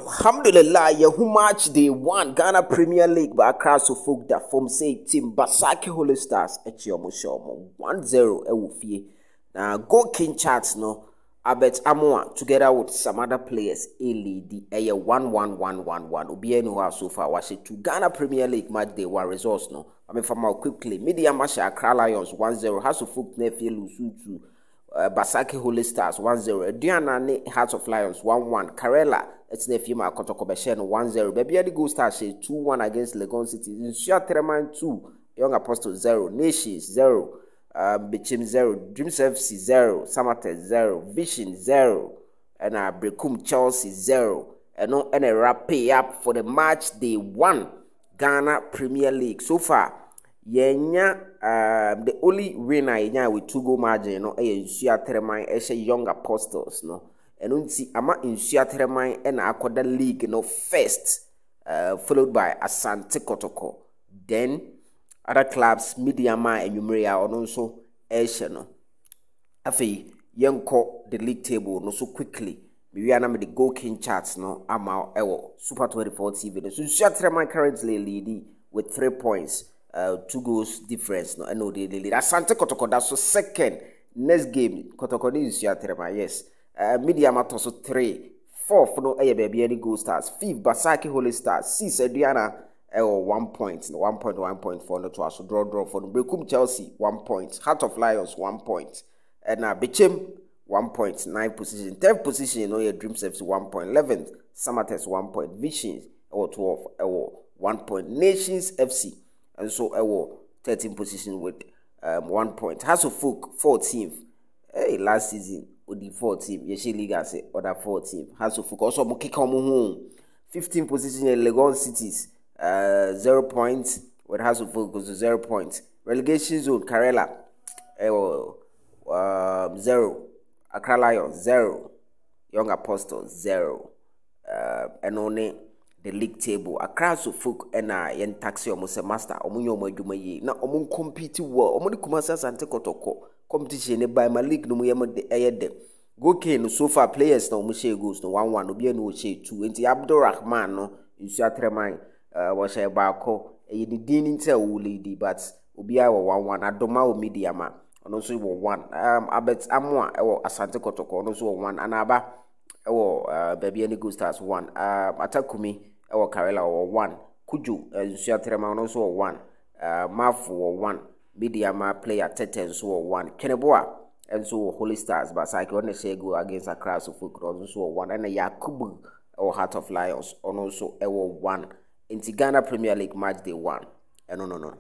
Alhamdulillah, Yahoo match day 1 Ghana Premier League by across of folk that form say team Basake Holy Stars Echiomo Shomo 1-0 ewufie. Now Goalking charts no Abet Amoah together with some other players lead the 1-1-1-1-1 Obi no so far was it to Ghana Premier League match day 1 results no. I mean from our quickly media match Accra Lions 1-0 House of Folk Nephew Lusutu Basake Holy Stars 1-0 Diana Hearts of Lions 1-1 Karela it's the FIMA KOTOKO 1-0 Baby the Goal Stars 2-1 against Legon City Insua Treman 2 Young Apostle 0 Nations 0 Bichim 0 Dreams FC 0 Samates 0 Vision 0 and Brekum Chelsea 0 and a wrap pay up for the match day 1 Ghana Premier League so far. The only winner with 2-goal margin no Insua Treman Young Apostles no and unti ama Insua Treman and Akoda League no first followed by Asante KOTOKO then other clubs Midiama and Umrea or also no afi yenko the league table no so quickly we are the Goalking charts no Amoah ewo Super 24 TV so Insua Treman currently leading with 3 points 2 goals difference no and no they lead Asante KOTOKO that's so second next game KOTOKO ni Insua Treman yes Midiama toso 3 4th no baby any goal stars 5th Basake Holy Stars 6th Adriana 1 point 1.4 no to us draw for the Brekum Chelsea 1 point Heart of Lions 1 point and Bichim 1 point 9th position 10th position you know your Dreams FC 1 point 11th Samates 1 point Visions 12 1 point Nations FC and so 13th position with 1 point House of Folk 14th last season with the 4th team Yeshi League as other 4th team House of Folk also mo kick home 15th position in Legon Cities 0 points with House of Folk goes to 0 points relegation zone Karela 0 Accra Lions 0 Young Apostles 0 and only the league table across of Folk and yen taxi almost a master omunyo adwuma yi na omun compete well omuni kumasa Asante KOTOKO competition by my league no mu yem de Goalking so far players na omu share goals no 1-1 obi anu share 2 enti Abdulrahman no Insua Treman was a bako a didn't tell lady but obi a 1-1 Adoma o Midiama and also 1 Abet Amoah Asante KOTOKO also 1 Anaba baby any good stars 1 Atakumi Karela 1 Kuju Insua Treman also 1 Mafu 1 Midiama player Teten so 1 Keneboa and so Holy Stars but I can say go against a class of Folk also 1 and a Yakubu or Heart of Lions and also 1 in Ghana Premier League match day 1 no